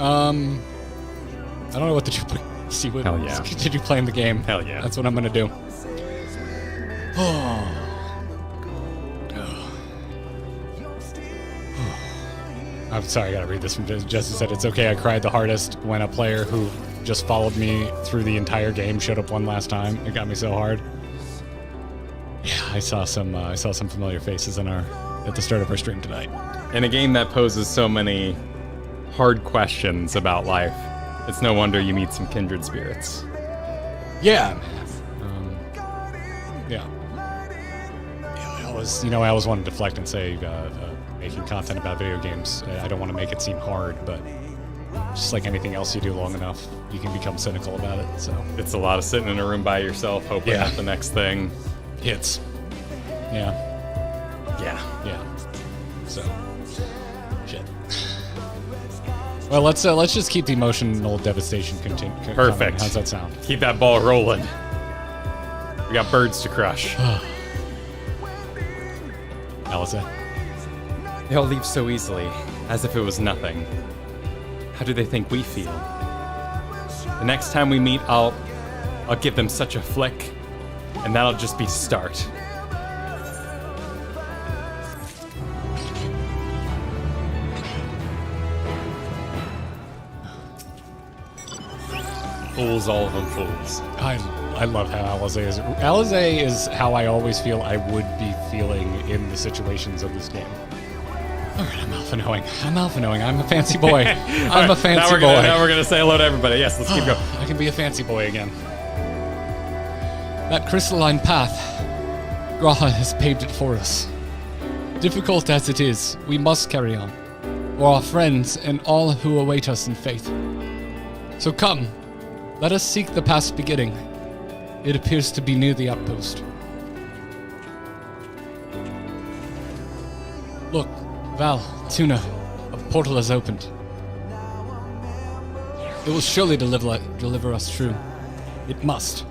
I don't know what to do. See what? Hell yeah. Continue playing the game. Hell yeah. That's what I'm gonna do. I'm sorry, I gotta read this from Jesse said, it's okay, I cried the hardest when a player who just followed me through the entire game showed up one last time. It got me so hard. Yeah, I saw some familiar faces at the start of our stream tonight. In a game that poses so many hard questions about life, it's no wonder you meet some kindred spirits. Yeah, yeah. I always want to deflect and say, making content about video games, I don't want to make it seem hard, but just like anything else you do long enough, you can become cynical about it. So it's a lot of sitting in a room by yourself, hoping that the next thing hits. Yeah. So, shit. Well, let's just keep the emotional devastation continue. Perfect. How's that sound? Keep that ball rolling. We got birds to crush. Alice. They all leave so easily, as if it was nothing. How do they think we feel? The next time we meet, I'll give them such a flick, and that'll just be start. Fools, all of them fools. I love how Alize is. Alize is how I always feel I would be feeling in the situations of this game. All right, I'm alpha knowing. I'm a fancy boy. I'm a fancy boy. Now we're gonna say hello to everybody. Yes, let's keep going. I can be a fancy boy again. That crystalline path, Graha has paved it for us. Difficult as it is, we must carry on, for our friends and all who await us in faith. So come, let us seek the past beginning. It appears to be near the outpost. Look, Val, Tuna, a portal has opened. It will surely deliver us true. It must.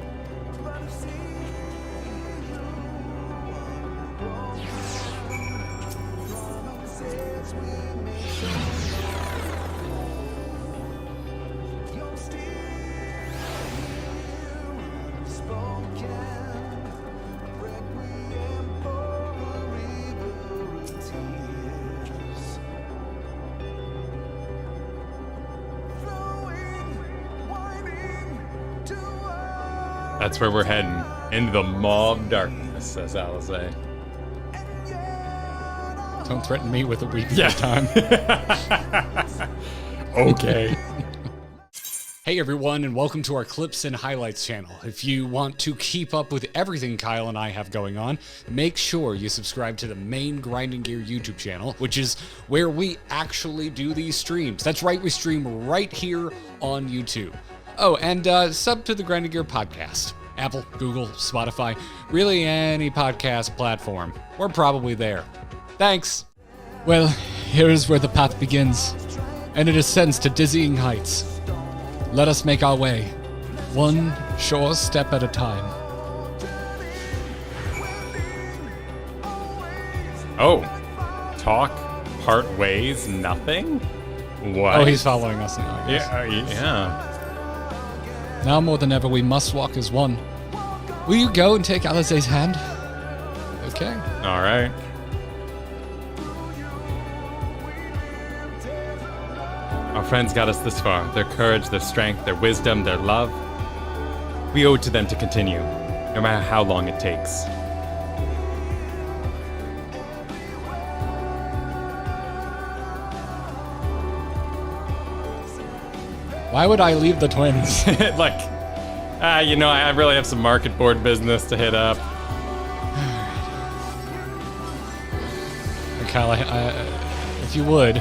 That's where we're heading. Into the maw of darkness, says Alize. Don't threaten me with a week of time. Okay. Hey everyone, and welcome to our Clips and Highlights channel. If you want to keep up with everything Kyle and I have going on, make sure you subscribe to the main Grinding Gear YouTube channel, which is where we actually do these streams. That's right, we stream right here on YouTube. Oh, and sub to the Grinding Gear podcast. Apple, Google, Spotify, really any podcast platform. We're probably there. Thanks. Well, here is where the path begins, and it ascends to dizzying heights. Let us make our way, one sure step at a time. Oh, talk, part ways, nothing? What? Oh, he's following us now, I guess. Yeah. Now more than ever, we must walk as one. Will you go and take Alize's hand? Okay. All right. Our friends got us this far. Their courage, their strength, their wisdom, their love. We owe it to them to continue, no matter how long it takes. Why would I leave the twins? Like, I really have some market board business to hit up. Kyle, if you would,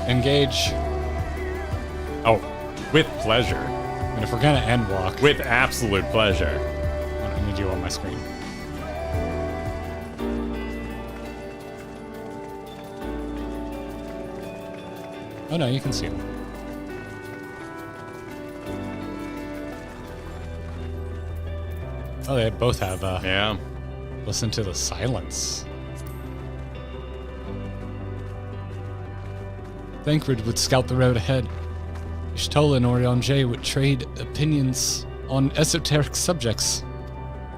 engage. Oh, with pleasure. And if we're gonna end walk, with absolute pleasure. I need you on my screen. Oh no, you can see them. Oh, they both have, yeah. Listen to the silence. Thancred would scout the road ahead. Ishtola and Orionje would trade opinions on esoteric subjects.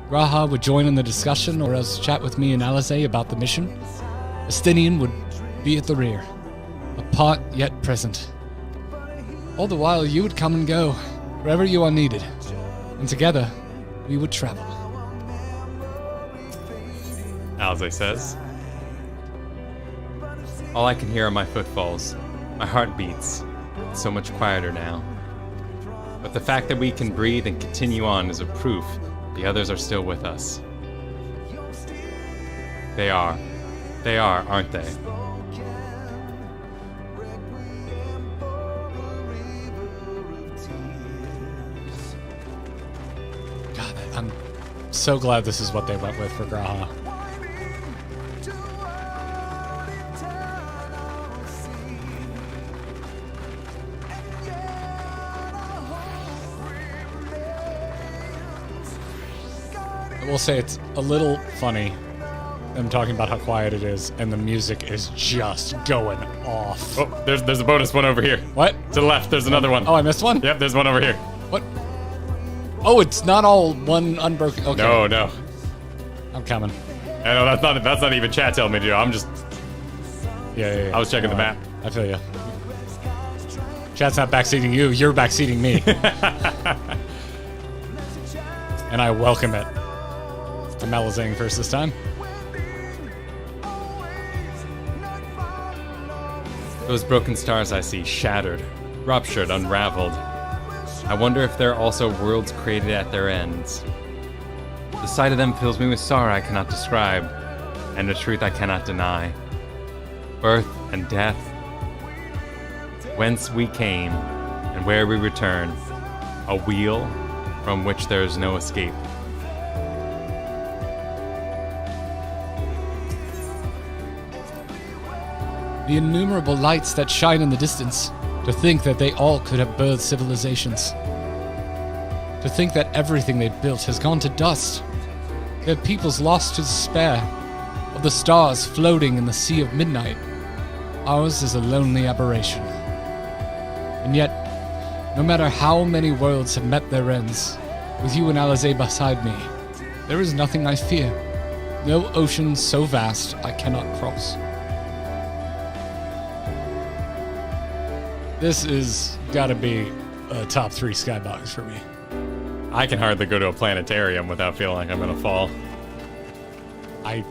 Graha would join in the discussion or else chat with me and Alize about the mission. Estinian would be at the rear, apart yet present. All the while you would come and go, wherever you are needed, and together we would travel. Alize says. All I can hear are my footfalls. My heart beats. It's so much quieter now. But the fact that we can breathe and continue on is a proof the others are still with us. They are. They are, aren't they? God, I'm so glad this is what they went with for Graha. I will say it's a little funny. I'm talking about how quiet it is, and the music is just going off. Oh, there's a bonus one over here. What? To the left, there's another one. Oh, I missed one? Yep, there's one over here. What? Oh, it's not all one unbroken. Okay. No. I'm coming. I know that's not even chat telling me to do. I'm just. Yeah. I was checking the map. I feel you. Chat's not backseating you. You're backseating me. And I welcome it. I'm Alizing first this time. Those broken stars I see, shattered, ruptured, unraveled. I wonder if there are also worlds created at their ends. The sight of them fills me with sorrow I cannot describe, and a truth I cannot deny. Birth and death, whence we came, and where we return, a wheel from which there is no escape. The innumerable lights that shine in the distance, to think that they all could have birthed civilizations. To think that everything they built has gone to dust. Their peoples lost to despair, of the stars floating in the sea of midnight. Ours is a lonely aberration. And yet, no matter how many worlds have met their ends, with you and Alize beside me, there is nothing I fear. No ocean so vast I cannot cross. This is gotta be a top 3 skybox for me. I can hardly go to a planetarium without feeling like I'm gonna fall. I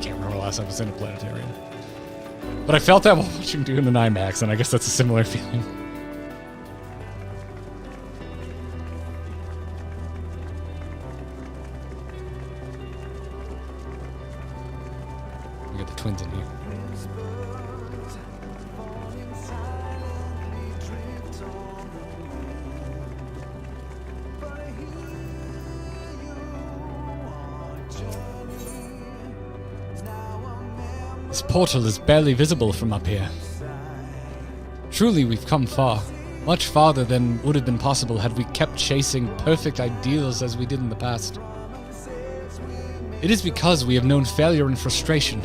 can't remember the last time I was in a planetarium. But I felt that while watching Dune in IMAX, and I guess that's a similar feeling. We got the twins in here. This portal is barely visible from up here. Truly, we've come far. Much farther than would have been possible had we kept chasing perfect ideals as we did in the past. It is because we have known failure and frustration,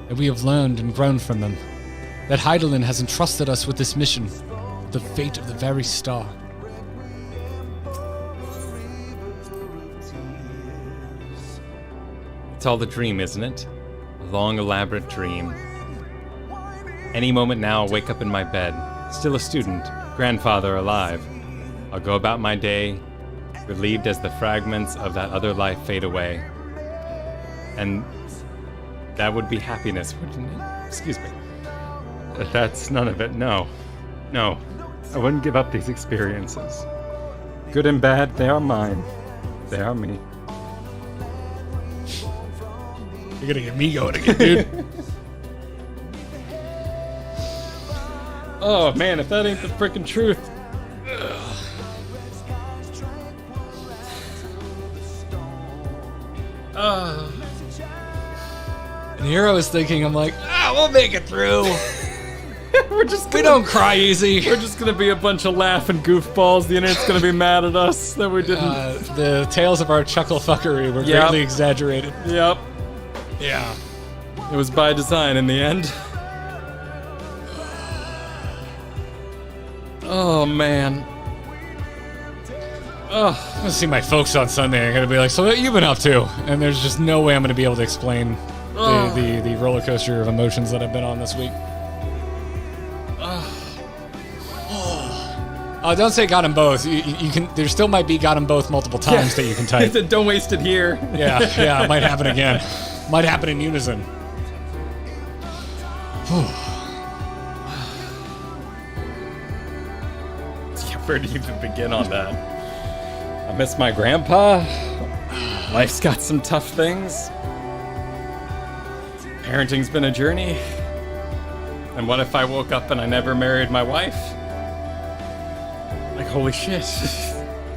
that we have learned and grown from them, that Heidelin has entrusted us with this mission, the fate of the very star. It's all a dream, isn't it? A long, elaborate dream. Any moment now, I'll wake up in my bed, still a student, grandfather alive. I'll go about my day, relieved as the fragments of that other life fade away. And that would be happiness, wouldn't it? Excuse me. But that's none of it, no. No, I wouldn't give up these experiences. Good and bad, they are mine. They are me. You're gonna get me going again, dude. Oh man, if that ain't the frickin' truth. And here I was thinking, I'm like, we'll make it through. We don't cry easy. We're just gonna be a bunch of laughing goofballs. The internet's gonna be mad at us that we didn't. The tales of our chuckle fuckery were greatly exaggerated. Yep. Yeah. It was by design in the end. Oh, man. I'm gonna see my folks on Sunday. I'm gonna be like, so what you been up to? And there's just no way I'm gonna be able to explain the roller coaster of emotions that I've been on this week. Don't say got them both. You can. There still might be got them both multiple times that you can type. Don't waste it here. Yeah, it might happen again. Might happen in unison. Where do you even begin on that? I miss my grandpa. Life's got some tough things. Parenting's been a journey. And what if I woke up and I never married my wife? Like, holy shit.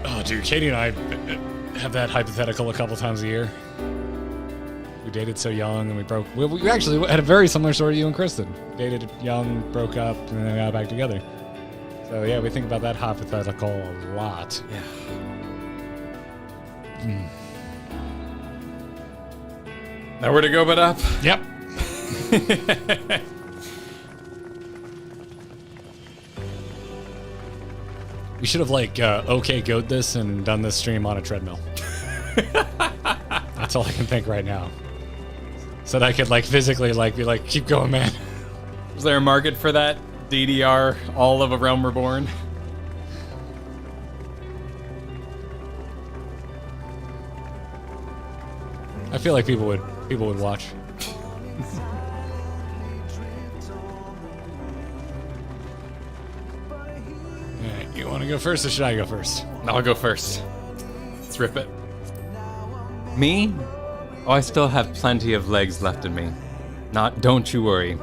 Oh, dude, Katie and I have that hypothetical a couple times a year. We dated so young and we broke. We actually had a very similar story to you and Kristen. Dated young, broke up, and then got back together. So yeah, we think about that hypothetical a lot. Yeah. Nowhere to go but up. Yep. We should have okay goat this and done this stream on a treadmill. That's all I can think right now. So that I could physically be like, keep going, man. Is there a market for that? DDR, all of A Realm Reborn. I feel like people would watch. Alright, you want to go first or should I go first? I'll go first. Let's rip it. Me? Oh, I still have plenty of legs left in me. Don't you worry.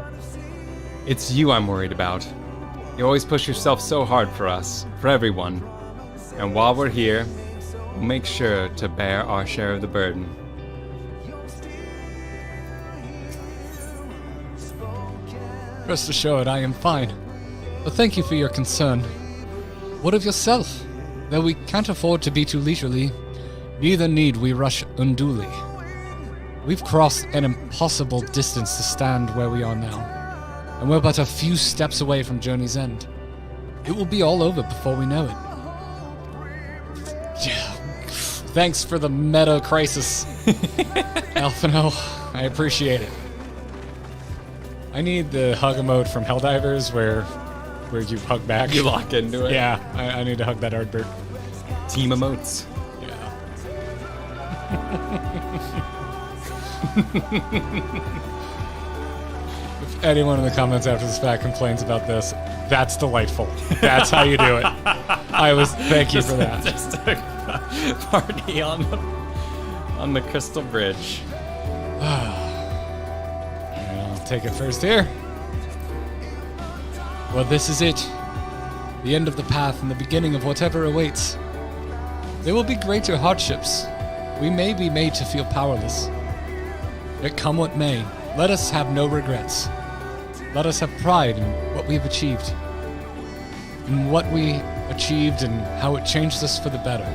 It's you I'm worried about. You always push yourself so hard for us, for everyone. And while we're here, we'll make sure to bear our share of the burden. Rest assured, I am fine. But thank you for your concern. What of yourself? Though we can't afford to be too leisurely, neither need we rush unduly. We've crossed an impossible distance to stand where we are now, and we're but a few steps away from journey's end. It will be all over before we know it. Yeah. Thanks for the meta crisis, Alphino. I appreciate it. I need the hug emote from Helldivers where you hug back. You lock into it. Yeah, I need to hug that Ardbert. Team emotes. Yeah. If anyone in the comments after this fact complains about this, that's delightful. That's how you do it. Thank you for that. Just a party on the Crystal Bridge. I'll take it first here. Well, this is it. The end of the path and the beginning of whatever awaits. There will be greater hardships. We may be made to feel powerless. Yet come what may, let us have no regrets. Let us have pride in what we have achieved. In what we achieved and how it changed us for the better.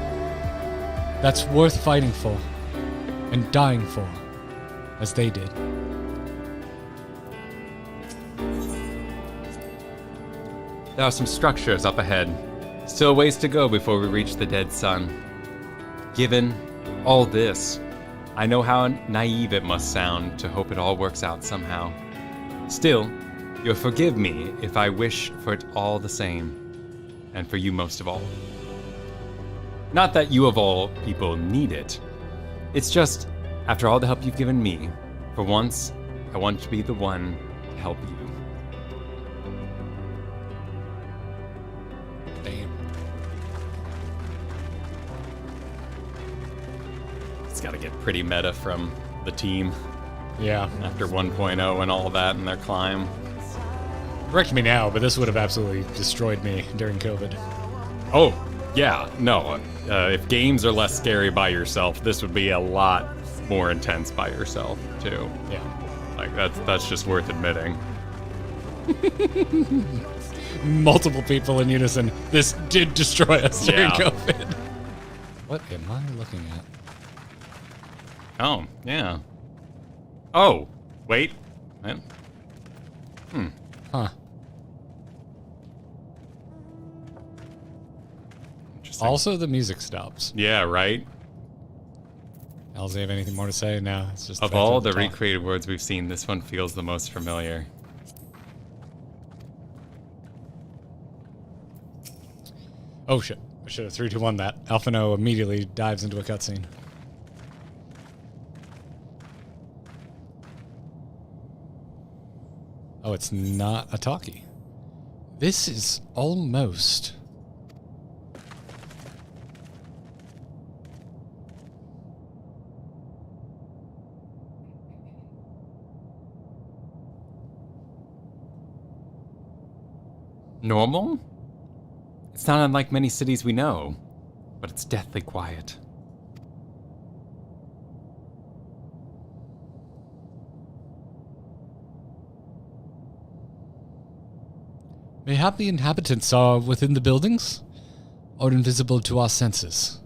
That's worth fighting for and dying for, as they did. There are some structures up ahead. Still a ways to go before we reach the dead sun. Given all this, I know how naive it must sound to hope it all works out somehow. Still, you'll forgive me if I wish for it all the same. And for you most of all. Not that you of all people need it. It's just, after all the help you've given me, for once, I want to be the one to help you. Damn. It's gotta get pretty meta from the team Yeah. after 1.0 and all that in their climb. Correct me now, but this would have absolutely destroyed me during COVID. Oh, yeah, no. If games are less scary by yourself, this would be a lot more intense by yourself, too. Yeah. Like, that's just worth admitting. Multiple people in unison. This did destroy us during Yeah. COVID. What am I looking at? Oh, yeah. Oh, wait. Huh. interesting. Also, the music stops. Yeah, right? Elsie, have anything more to say? No, it's just... Of all the recreated words we've seen, this one feels the most familiar. Oh, shit. I should have 3, 2, 1 that. Alphino immediately dives into a cutscene. Oh, it's not a talkie. This is almost... Normal? It's not unlike many cities we know, but it's deathly quiet. Mayhap the inhabitants are within the buildings, or invisible to our senses.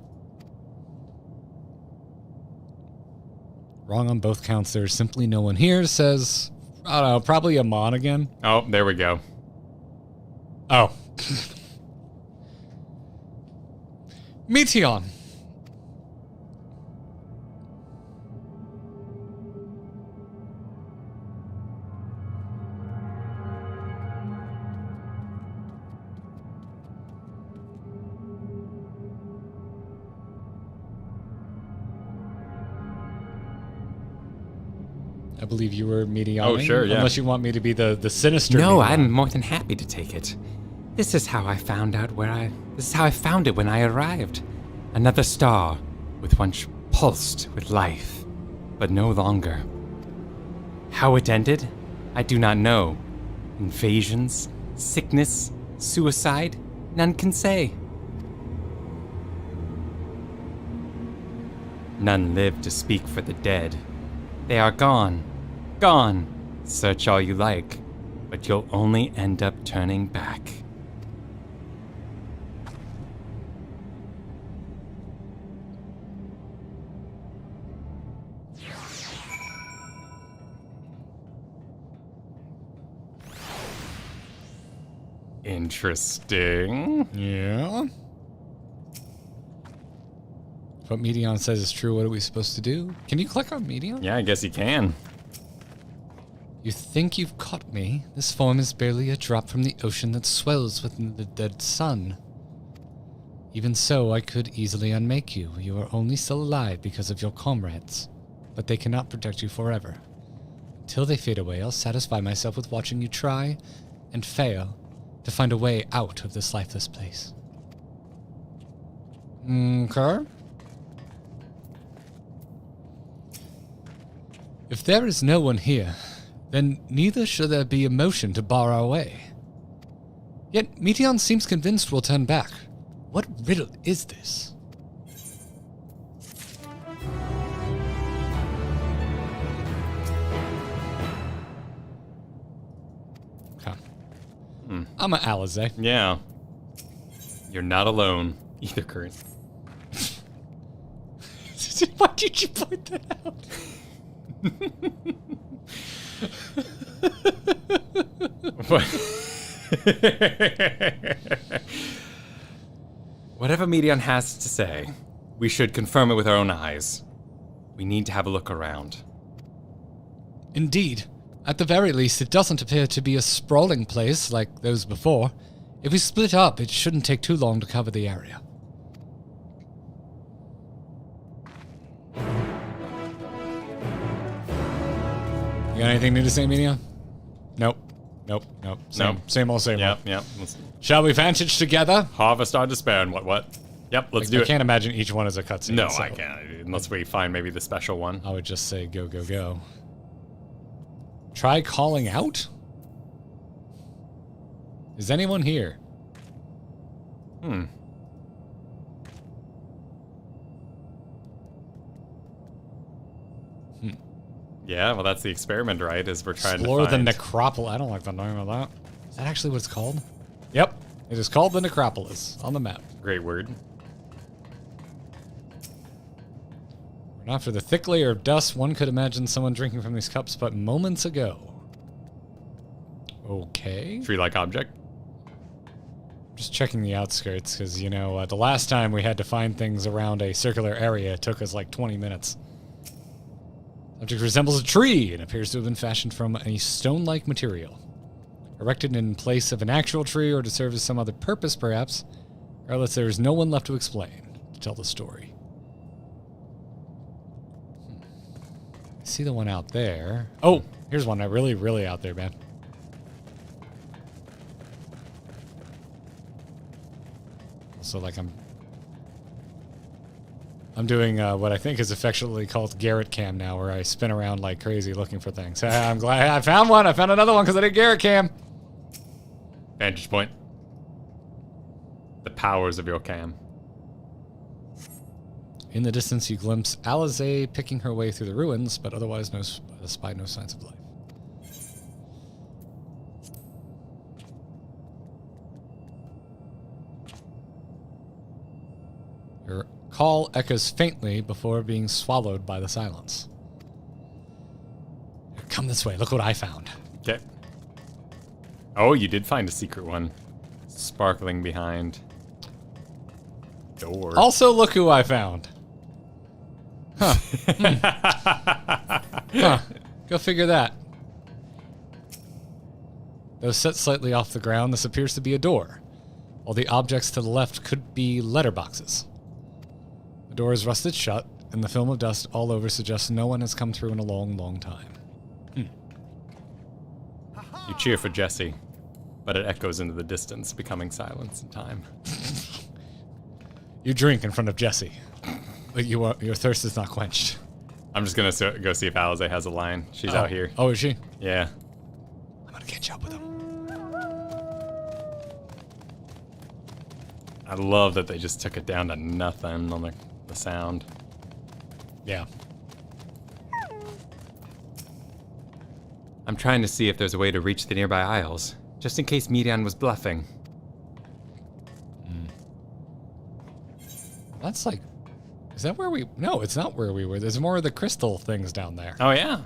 Wrong on both counts. There's simply no one here, says, I don't know, probably Amon again. Oh, there we go. Oh. Meteon. I believe you were Meteon. Oh, sure, yeah. Unless you want me to be the sinister No, Meteon. I'm more than happy to take it. This is how I found out This is how I found it when I arrived. Another star, with once pulsed with life, but no longer. How it ended, I do not know. Invasions, sickness, suicide, none can say. None live to speak for the dead. They are gone. Gone. Search all you like, but you'll only end up turning back. Interesting. Yeah. If what Meteon says is true, what are we supposed to do? Can you click on Meteon? Yeah, I guess you can. You think you've caught me? This form is barely a drop from the ocean that swells within the dead sun. Even so, I could easily unmake you. You are only still alive because of your comrades, but they cannot protect you forever. Until they fade away, I'll satisfy myself with watching you try and fail to find a way out of this lifeless place. Okay. If there is no one here, then neither should there be a motion to bar our way. Yet Meteon seems convinced we'll turn back. What riddle is this? Okay. I'm an Alize. Yeah. You're not alone, either, Kurt. Why did you point that out? What? Whatever Meteon has to say, we should confirm it with our own eyes. We need to have a look around. Indeed. At the very least, it doesn't appear to be a sprawling place like those before. If we split up, it shouldn't take too long to cover the area. You got anything new to say, Meteon? Nope. Nope. Same old, same old. Yep. Shall we vantage together? Harvest our despair and what? Yep, let's do I it. can't imagine each one as a cutscene. No, so I can't. Unless we find maybe the special one. I would just say go, go, go. Try calling out? Is anyone here? Yeah, well, that's the experiment, right? Is we're trying Explore to find... the Necropolis. I don't like the name of that. Is that actually what it's called? Yep. It is called the Necropolis on the map. Great word. And after the thick layer of dust, one could imagine someone drinking from these cups but moments ago. Okay. Tree-like object. Just checking the outskirts, because, you know, the last time we had to find things around a circular area, it took us like 20 minutes. Object resembles a tree and appears to have been fashioned from a stone-like material. Erected in place of an actual tree or to serve as some other purpose, perhaps. Regardless, there is no one left to explain, to tell the story. I see the one out there. Oh, here's one really, really out there, man. So, like, I'm doing what I think is affectionately called Garrett Cam now, where I spin around like crazy looking for things. I'm glad I found one. I found another one because I did Garrett Cam. Vantage point. The powers of your cam. In the distance, you glimpse Alize picking her way through the ruins, but otherwise spy no signs of life. Your call echoes faintly before being swallowed by the silence. Come this way. Look what I found. Okay. Oh, you did find a secret one. Sparkling behind. Door. Also, look who I found. Huh. Huh. Go figure that. Though set slightly off the ground, this appears to be a door, while the objects to the left could be letterboxes. The door is rusted shut, and the film of dust all over suggests no one has come through in a long, long time. You cheer for Jesse, but it echoes into the distance, becoming silence in time. You drink in front of Jesse, but your thirst is not quenched. I'm just gonna go see if Alize has a line. She's out here. Oh, is she? Yeah. I'm gonna catch up with him. I love that they just took it down to nothing on the sound. Yeah. I'm trying to see if there's a way to reach the nearby aisles, just in case Median was bluffing. That's like... Is that where we... No, it's not where we were. There's more of the crystal things down there. Oh, yeah?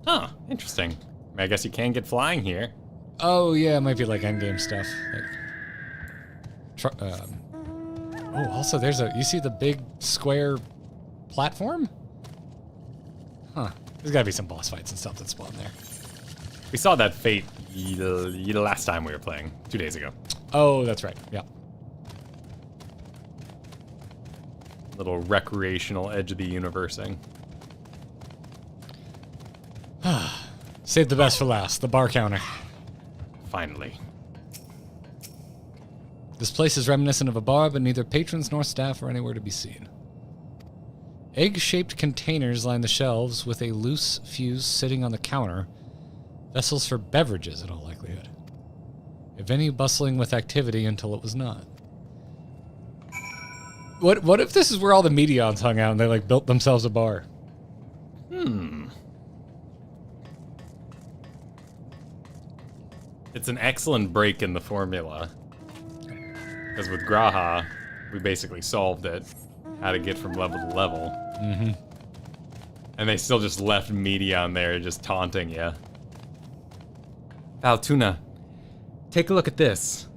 Huh, interesting. I guess you can get flying here. Oh, yeah, it might be like endgame stuff. Like, oh, also, there's a... You see the big square platform? Huh. There's gotta be some boss fights and stuff that spawn there. We saw that fate the last time we were playing, 2 days ago. Oh, that's right. Yeah. Little recreational edge of the universing. Save the best for last. The bar counter. Finally. This place is reminiscent of a bar, but neither patrons nor staff are anywhere to be seen. Egg-shaped containers line the shelves with a loose fuse sitting on the counter. Vessels for beverages, in all likelihood. A venue bustling with activity until it was not. What if this is where all the Medions hung out and they like built themselves a bar? It's an excellent break in the formula. Because with Graha, we basically solved it. How to get from level to level. Mm-hmm. And they still just left Medion there just taunting you. Valtuna, take a look at this.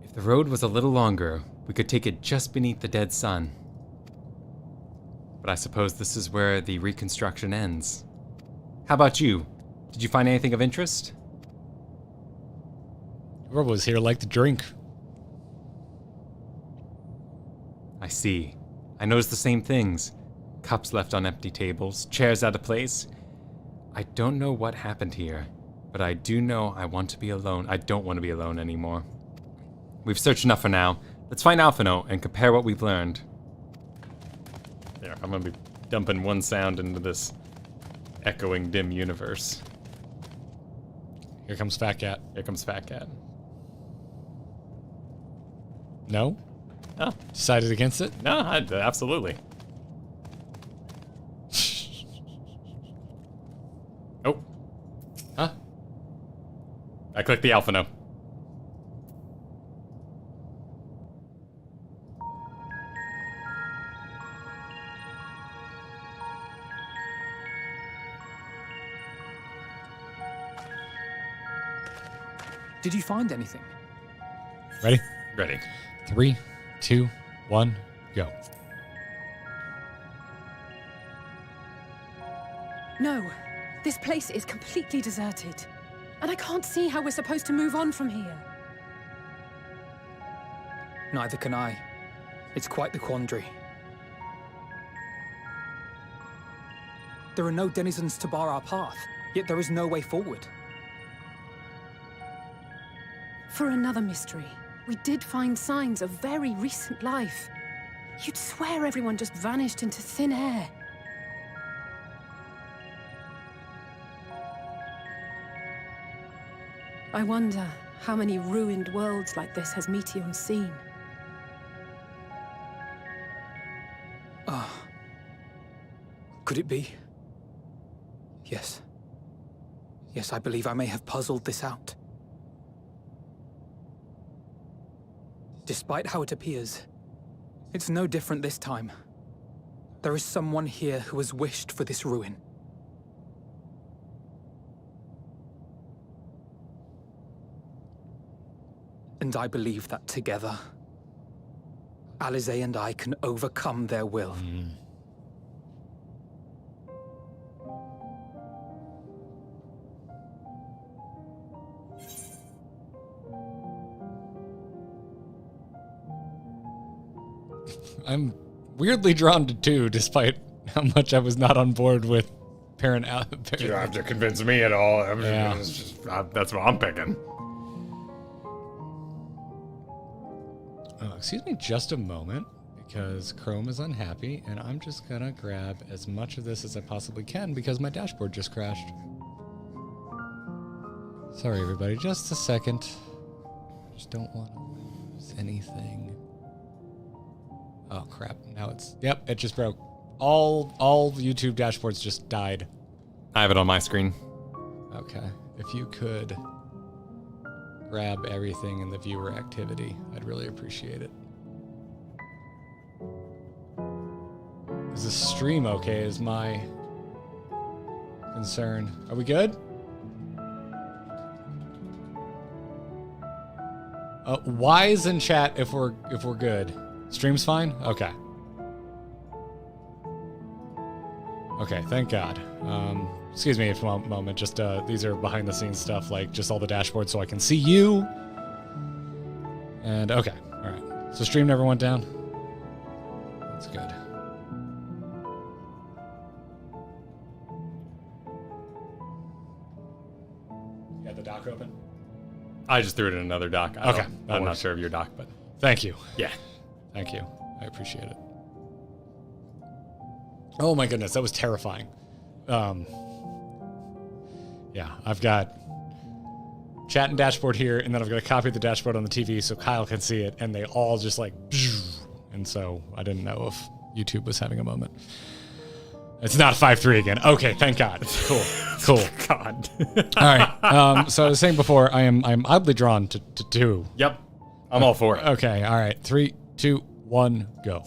If the road was a little longer, we could take it just beneath the dead sun. But I suppose this is where the reconstruction ends. How about you? Did you find anything of interest? Whoever was here liked to drink. I see. I noticed the same things. Cups left on empty tables, chairs out of place. I don't know what happened here, but I do know I want to be alone. I don't want to be alone anymore. We've searched enough for now. Let's find Alphino and compare what we've learned. There, I'm gonna be dumping one sound into this echoing dim universe. Here comes Fat Cat. Here comes Fat Cat. No? Oh. Decided against it? No, absolutely. Oh. Huh? I clicked the Alphino. Did you find anything? Ready? Ready. 3, 2, 1, go. No, this place is completely deserted. And I can't see how we're supposed to move on from here. Neither can I. It's quite the quandary. There are no denizens to bar our path, yet there is no way forward. For another mystery, we did find signs of very recent life. You'd swear everyone just vanished into thin air. I wonder how many ruined worlds like this has Meteor seen. Could it be? Yes. Yes, I believe I may have puzzled this out. Despite how it appears, it's no different this time. There is someone here who has wished for this ruin. And I believe that together, Alize and I can overcome their will. I'm weirdly drawn to 2, despite how much I was not on board with parent. You don't have to convince me at all. Yeah. It's just, that's what I'm picking. Oh, excuse me just a moment, because Chrome is unhappy, and I'm just gonna grab as much of this as I possibly can because my dashboard just crashed. Sorry, everybody, just a second. Just don't want to lose anything. Oh crap! Now it's it just broke. All YouTube dashboards just died. I have it on my screen. Okay, if you could grab everything in the viewer activity, I'd really appreciate it. Is the stream okay? Is my concern. Are we good? Wise in chat if we're good. Stream's fine? Okay. Okay, thank God. Excuse me for a moment. Just these are behind the scenes stuff, like just all the dashboards so I can see you. And okay, all right. So stream never went down. That's good. You got the dock open? I just threw it in another dock. Okay, I'm not sure of your dock, but thank you. yeah. Thank you. I appreciate it. Oh my goodness, that was terrifying. Yeah, I've got chat and dashboard here, and then I've got a copy of the dashboard on the TV so Kyle can see it, and they all just like, and so I didn't know if YouTube was having a moment. It's not 5-3 again. Okay, thank God. Cool. God. All right. So I was saying before, I'm oddly drawn to 2. Yep. I'm all for it. Okay. All right. 3, 2, 1, go.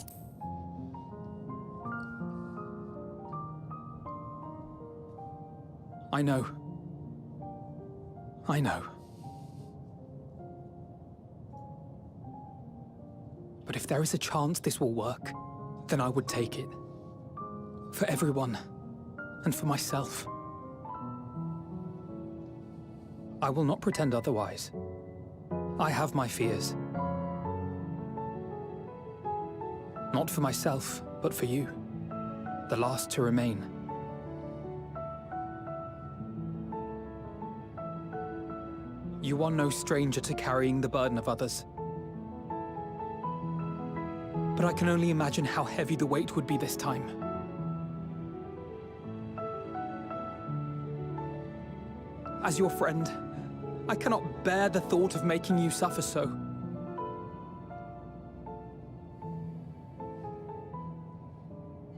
I know. But if there is a chance this will work, then I would take it. For everyone, and for myself. I will not pretend otherwise. I have my fears. Not for myself, but for you. The last to remain. You are no stranger to carrying the burden of others. But I can only imagine how heavy the weight would be this time. As your friend, I cannot bear the thought of making you suffer so.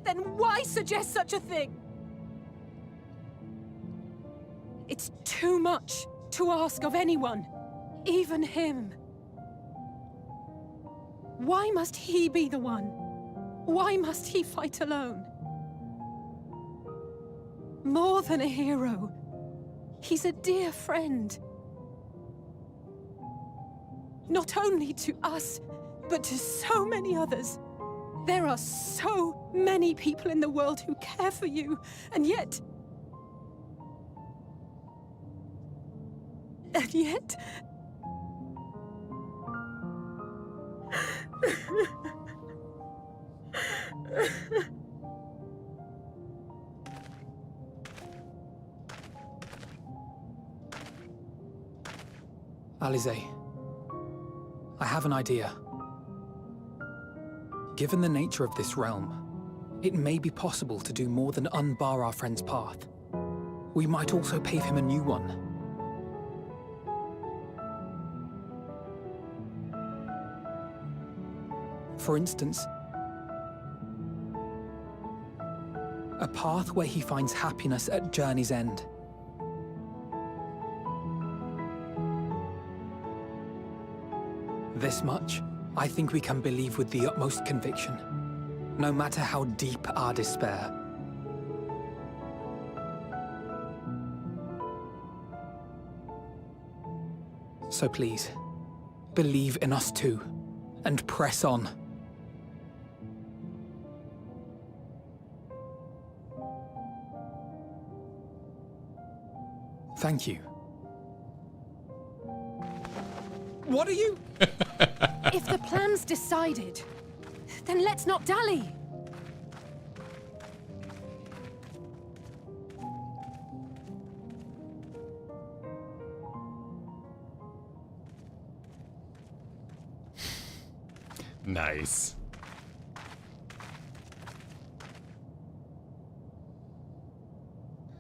Then why suggest such a thing? It's too much to ask of anyone, even him. Why must he be the one? Why must he fight alone? More than a hero, he's a dear friend. Not only to us, but to so many others. There are so many people in the world who care for you, and yet... And yet... Alize, I have an idea. Given the nature of this realm, it may be possible to do more than unbar our friend's path. We might also pave him a new one. For instance, a path where he finds happiness at Journey's End. This much, I think we can believe with the utmost conviction, no matter how deep our despair. So please, believe in us too, and press on. Thank you. What are you? If the plan's decided, then let's not dally. Nice.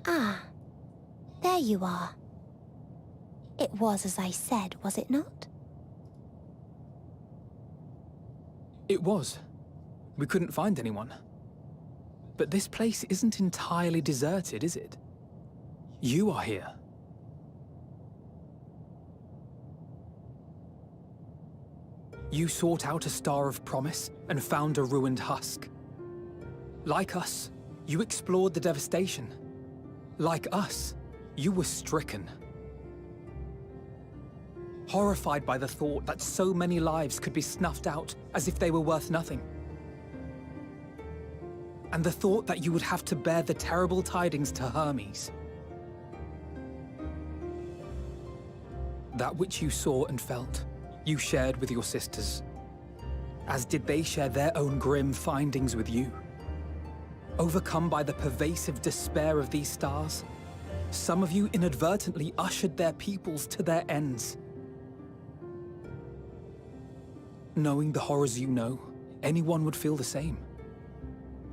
Ah, there you are. It was as I said, was it not? It was. We couldn't find anyone. But this place isn't entirely deserted, is it? You are here. You sought out a Star of Promise and found a ruined husk. Like us, you explored the devastation. Like us, you were stricken. Horrified by the thought that so many lives could be snuffed out as if they were worth nothing. And the thought that you would have to bear the terrible tidings to Hermes. That which you saw and felt, you shared with your sisters, as did they share their own grim findings with you. Overcome by the pervasive despair of these stars, some of you inadvertently ushered their peoples to their ends. Knowing the horrors you know, anyone would feel the same.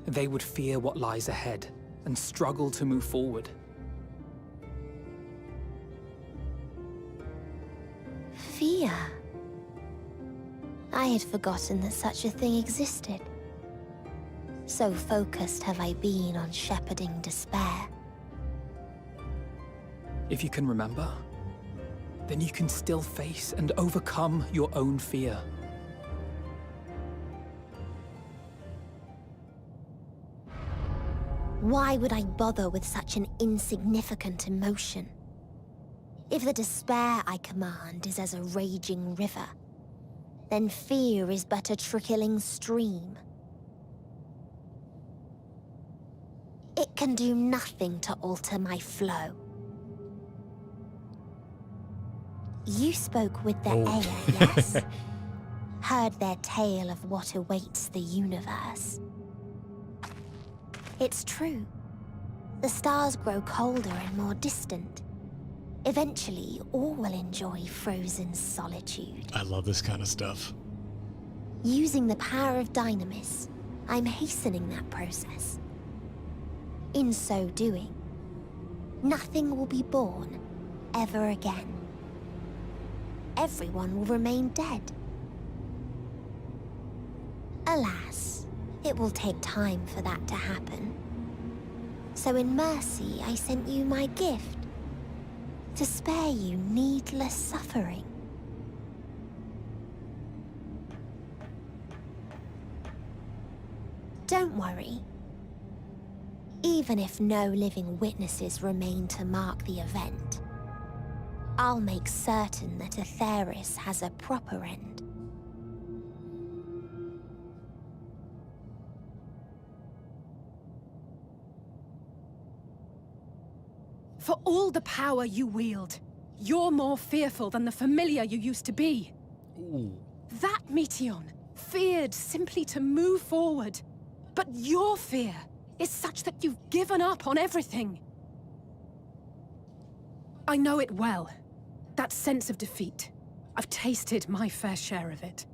They would fear what lies ahead and struggle to move forward. Fear. I had forgotten that such a thing existed. So focused have I been on shepherding despair. If you can remember, then you can still face and overcome your own fear. Why would I bother with such an insignificant emotion? If the despair I command is as a raging river, then fear is but a trickling stream. It can do nothing to alter my flow. You spoke with the Aya, yes? Heard their tale of what awaits the universe. It's true. The stars grow colder and more distant. Eventually, all will enjoy frozen solitude. I love this kind of stuff. Using the power of Dynamis, I'm hastening that process. In so doing, nothing will be born ever again. Everyone will remain dead. Alas, it will take time for that to happen. So in mercy, I sent you my gift, to spare you needless suffering. Don't worry. Even if no living witnesses remain to mark the event, I'll make certain that Atheris has a proper end. For all the power you wield, you're more fearful than the familiar you used to be. Ooh. That Meteion feared simply to move forward. But your fear is such that you've given up on everything. I know it well. That sense of defeat. I've tasted my fair share of it.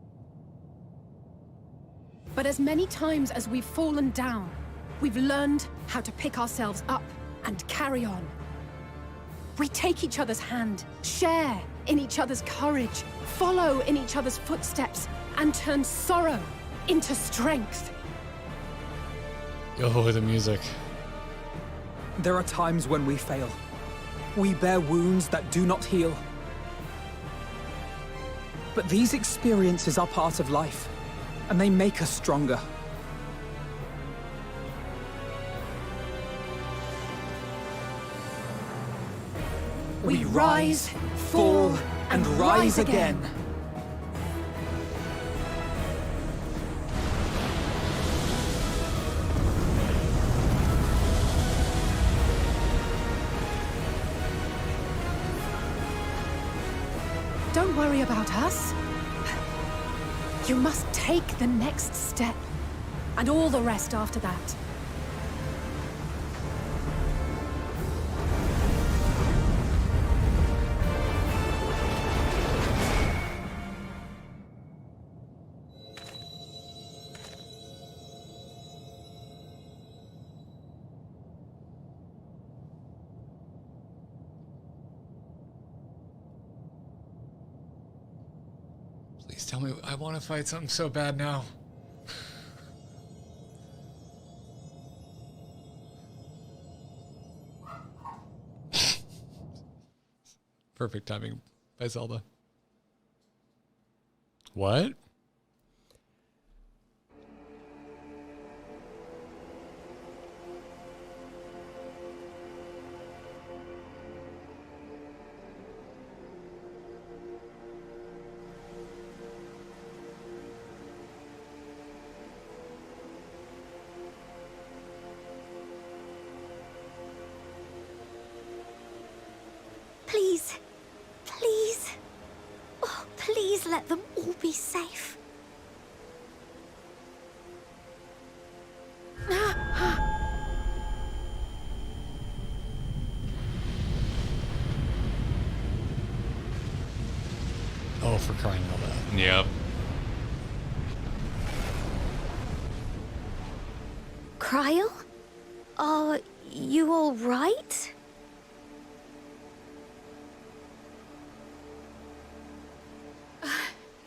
But as many times as we've fallen down, we've learned how to pick ourselves up and carry on. We take each other's hand, share in each other's courage, follow in each other's footsteps, and turn sorrow into strength. Oh, the music. There are times when we fail. We bear wounds that do not heal. But these experiences are part of life, and they make us stronger. We rise, fall, and rise again. Don't worry about us. You must take the next step, and all the rest after that. Please tell me I want to fight something so bad now. Perfect timing by Zelda. What? Please. Please. Oh, please let them all be safe. Oh, for crying out loud. Yep. Kryl? Are you all right?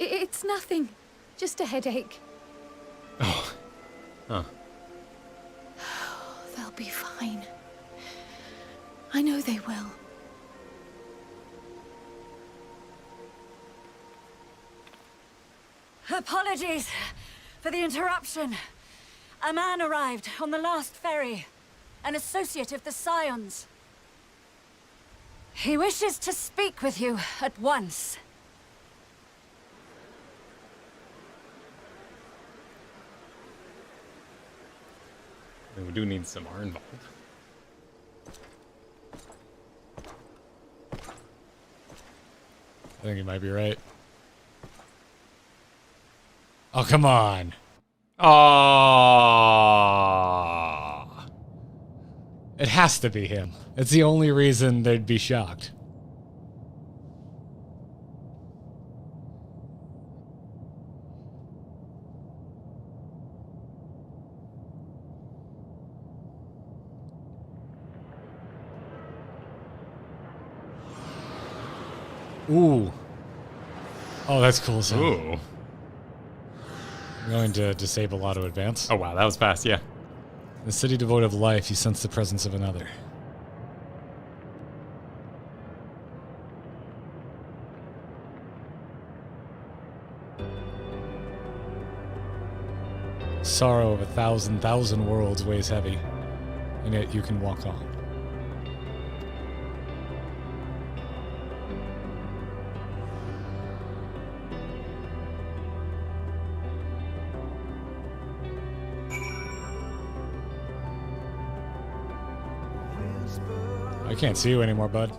It's nothing. Just a headache. Oh. Huh. They'll be fine. I know they will. Apologies for the interruption. A man arrived on the last ferry, an associate of the Scions. He wishes to speak with you at once. We do need some R involved. I think you might be right. Oh, come on. Ah. It has to be him. It's the only reason they'd be shocked. Ooh. Oh, that's cool. So Ooh. I'm going to disable auto advance. Oh wow, that was fast. Yeah. In a city devoid of life, you sense the presence of another. Sorrow of 1,000,000 worlds weighs heavy, and yet you can walk on. I can't see you anymore, bud.